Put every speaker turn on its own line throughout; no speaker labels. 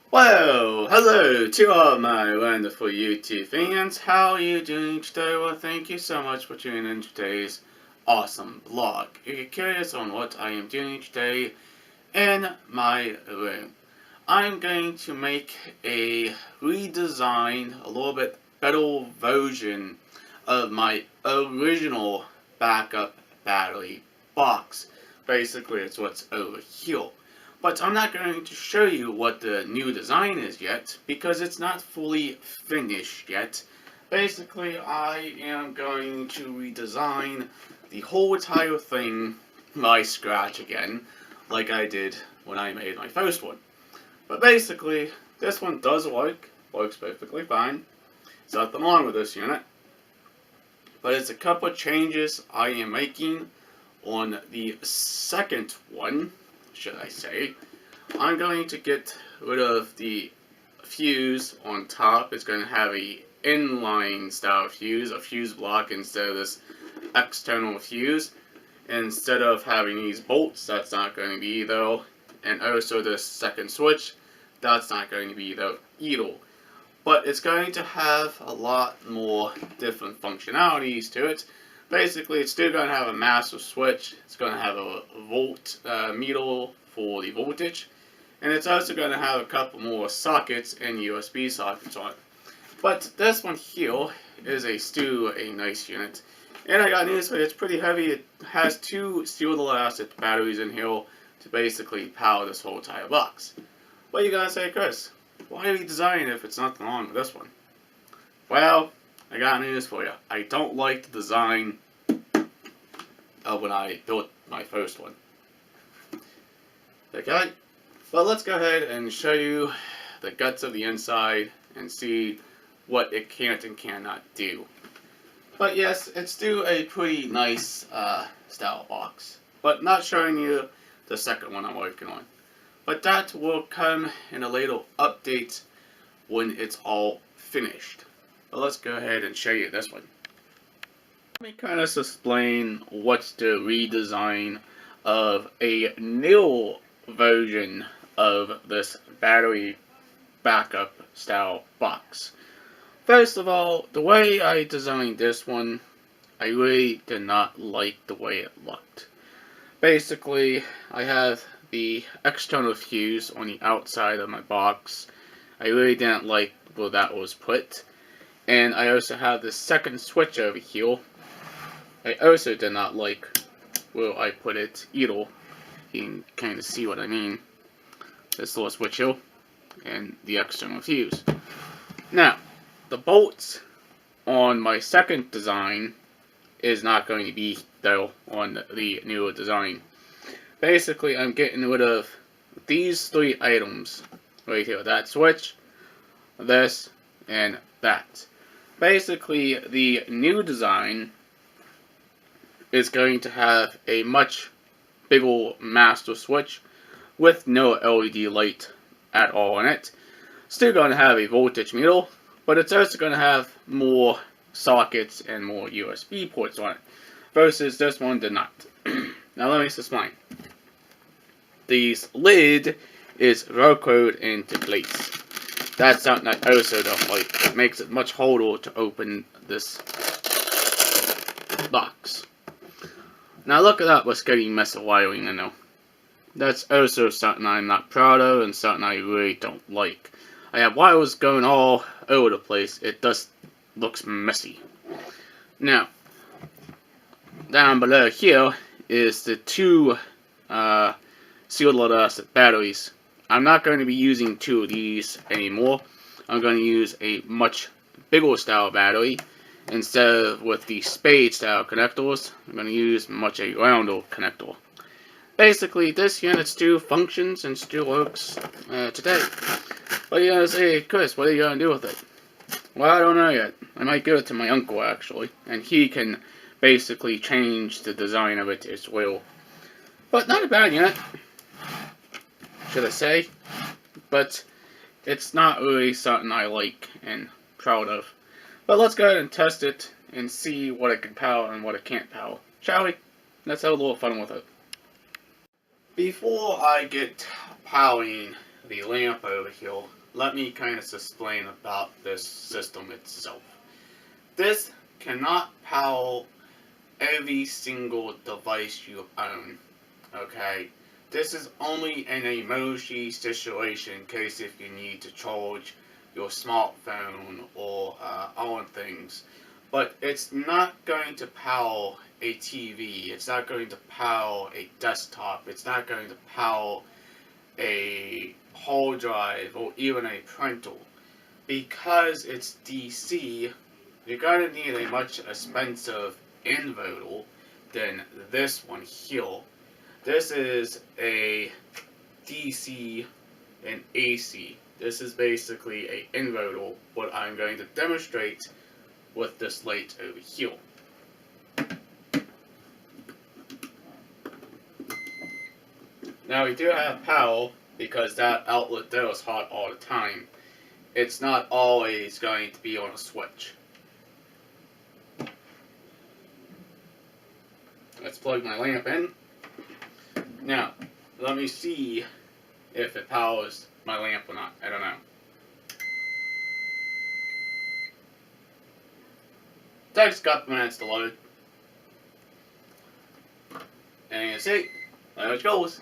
Well, hello to all my wonderful YouTube fans. How are you doing today? Well, thank you so much for tuning in today's awesome vlog. If you're curious on what I am doing today in my room, I'm going to make a redesign, a little bit better version of my original backup battery box. Basically, it's what's over here. But I'm not going to show you what the new design is yet, because it's not fully finished yet. Basically, I am going to redesign the whole entire thing by scratch again, like I did when I made my first one. But basically, this one does works perfectly fine. There's nothing wrong with this unit. But it's a couple of changes I am making on the second one, should I say. I'm going to get rid of the fuse on top. It's going to have a inline style fuse, a fuse block instead of this external fuse. Instead of having these bolts, that's not going to be though. And also this second switch, that's not going to be though either. But it's going to have a lot more different functionalities to it. Basically, it's still going to have a master switch. It's going to have a volt meter for the voltage. And it's also going to have a couple more sockets and USB sockets on it. But this one here is still a nice unit. And I got news for you, it's pretty heavy. It has two steel lead acid batteries in here to basically power this whole entire box. What are you gonna say, Chris? Why redesign it if it's nothing wrong with this one? Well, I got news for you. I don't like the design of when I built my first one. Okay? Well, let's go ahead and show you the guts of the inside and see what it can't and cannot do. But yes, it's still a pretty nice style box. But not showing you the second one I'm working on. But that will come in a later update when it's all finished. But let's go ahead and show you this one. Let me kind of explain what's the redesign of a new version of this battery backup style box. First of all, the way I designed this one, I really did not like the way it looked. Basically, I have the external fuse on the outside of my box. I really didn't like where that was put. And I also have the second switch over here. I also did not like where I put it either. You can kind of see what I mean. This little switch here and the external fuse. Now, the bolts on my second design is not going to be though on the newer design. Basically, I'm getting rid of these three items right here. That switch, this, and that. Basically, the new design is going to have a much bigger master switch with no LED light at all in it. Still going to have a voltage meter, but it's also going to have more sockets and more USB ports on it, versus this one did not. Now let me explain. This lid is velcroed into place. That's something I also don't like. It makes it much harder to open this box. Now look at that Muscati mess of wiring in there. That's also something I'm not proud of and something I really don't like. I have wires going all over the place. It just looks messy. Now, down below here is the two sealed lead acid batteries. I'm not going to be using two of these anymore. I'm going to use a much bigger style battery. Instead of with the spade style connectors, I'm going to use much a rounder connector. Basically, this unit still functions and still works today. What are you going to say, Chris? What are you going to do with it? Well, I don't know yet. I might give it to my uncle, actually. And he can basically change the design of it as well. But not a bad unit, should I say. But it's not really something I like and proud of. But let's go ahead and test it and see what it can power and what it can't power. Shall we? Let's have a little fun with it. Before I get powering the lamp over here, let me kind of explain about this system itself. This cannot power every single device you own, okay? This is only in an emergency situation in case if you need to charge your smartphone or other things. But it's not going to power a TV, it's not going to power a desktop, it's not going to power a hard drive or even a printer. Because it's DC, you're going to need a much expensive inverter than this one here. This is a DC and AC. This is basically a inverter, what I'm going to demonstrate with this light over here. Now we do have power because that outlet there is hot all the time. It's not always going to be on a switch. Let's plug my lamp in. Now, let me see if it powers my lamp or not. I don't know. Takes a couple minutes to load. And you see, there it goes.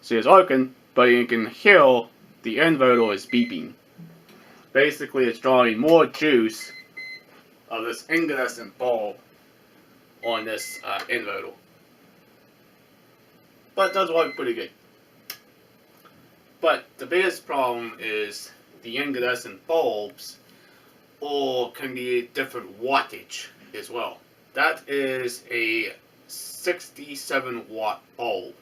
See, it's working, but you can hear the inverter is beeping. Basically, it's drawing more juice of this incandescent bulb on this inverter. But it does work pretty good. But the biggest problem is the incandescent bulbs can be different wattage as well. That is a 67 watt bulb,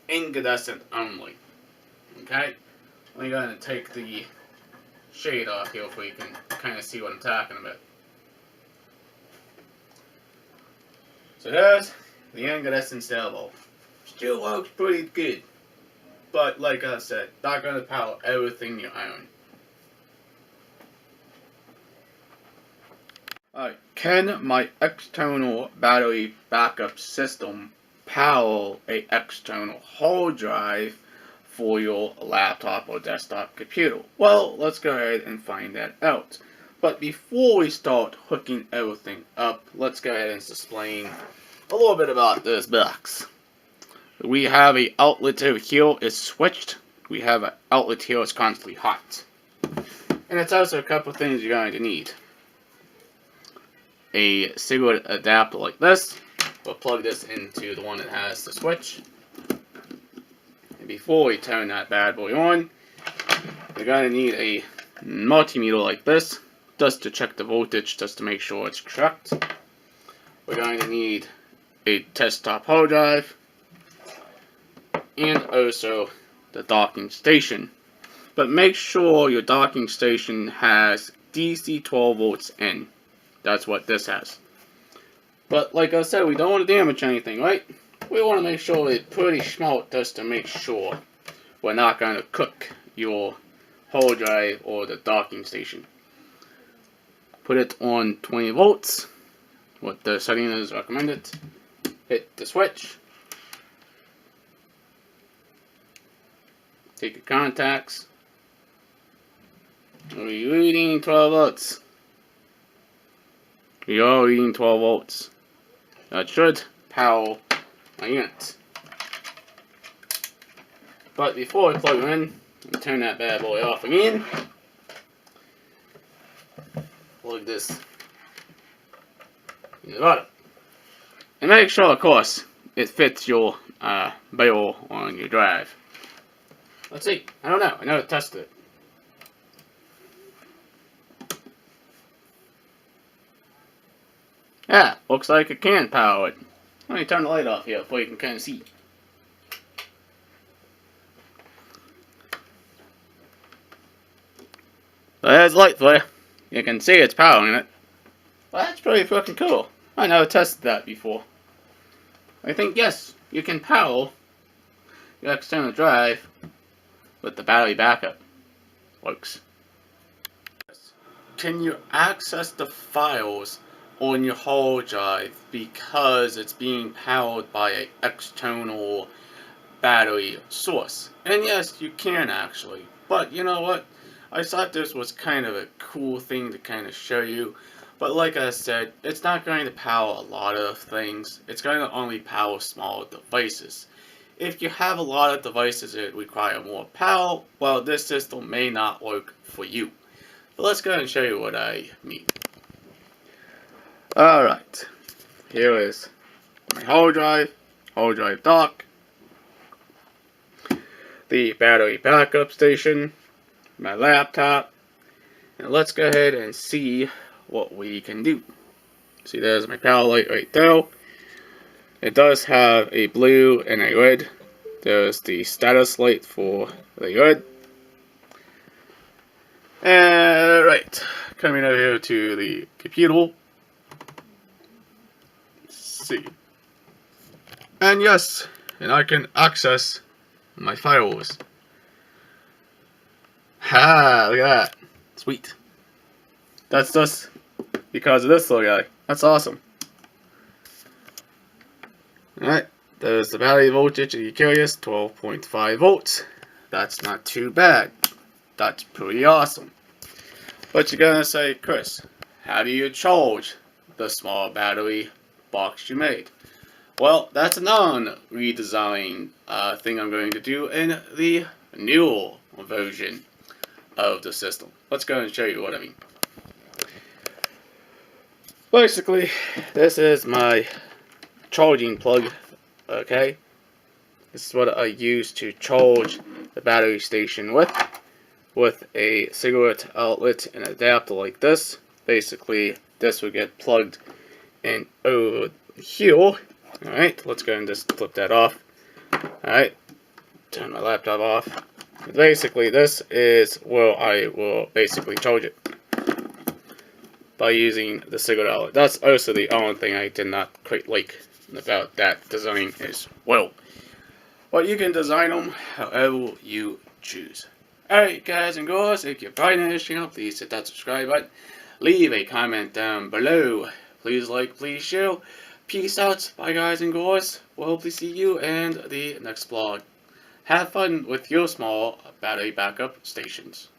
incandescent only. Okay, I'm going to take the shade off here so you can kind of see what I'm talking about. So there's the incandescent cell bulb. Still works pretty good, but like I said, not going to power everything you own. Alright, can my external battery backup system power a external hard drive for your laptop or desktop computer? Well, let's go ahead and find that out. But before we start hooking everything up, let's go ahead and explain a little bit about this box. We have an outlet over here, it's switched. We have an outlet here, it's constantly hot. And it's also a couple things you're going to need. A cigarette adapter like this. We'll plug this into the one that has the switch. And before we turn that bad boy on, we're going to need a multimeter like this, just to check the voltage, just to make sure it's correct. We're going to need a desktop hard drive, and also the docking station. But make sure your docking station has DC 12 volts in. That's what this has. But like I said, we don't want to damage anything, right? We want to make sure it's pretty smart just to make sure we're not going to cook your hard drive or the docking station. Put it on 20 volts. What the setting is recommended. Hit the switch. Take your contacts. We're reading 12 volts. We are reading 12 volts. That should power my unit. But before I plug it in, I'll turn that bad boy off again. Plug this in the bottom. And make sure, of course, it fits your barrel on your drive. Let's see. I don't know. I never tested it. Yeah, looks like it can power it. Let me turn the light off here so you can kind of see. So there's light for you. You can see it's powering it. Well, that's pretty fucking cool. I never tested that before. I think, yes, you can power your external drive with the battery backup. Works. Can you access the files on your hard drive because it's being powered by an external battery source. And yes, you can actually. But you know what? I thought this was kind of a cool thing to kind of show you. But like I said, it's not going to power a lot of things. It's going to only power small devices. If you have a lot of devices that require more power, well, this system may not work for you. But let's go ahead and show you what I mean. Alright, here is my hard drive dock, the battery backup station, my laptop, and let's go ahead and see what we can do. See, there's my power light right there. It does have a blue and a red. There's the status light for the red. And right, coming over here to the computer. Let's see. And yes, and I can access my files. Ha, look at that. Sweet. That's just because of this little guy. That's awesome. Alright, there's the battery voltage if you're curious, 12.5 volts. That's not too bad. That's pretty awesome. But you're gonna say, Chris, how do you charge the small battery box you made? Well, that's a non-redesign thing I'm going to do in the newer version of the system. Let's go and show you what I mean. Basically, this is my charging plug, okay? This is what I use to charge the battery station with a cigarette outlet and adapter like this. Basically, this will get plugged in over here. Alright, let's go and just flip that off. Alright, turn my laptop off. Basically, this is where I will basically charge it by using the cigarette outlet. That's also the only thing I did not quite like about that design as well. But you can design them however you choose. Alright guys and girls, if you're finding this channel, please hit that subscribe button. Leave a comment down below. Please like, please share. Peace out. Bye guys and girls. We'll hopefully see you in the next vlog. Have fun with your small battery backup stations.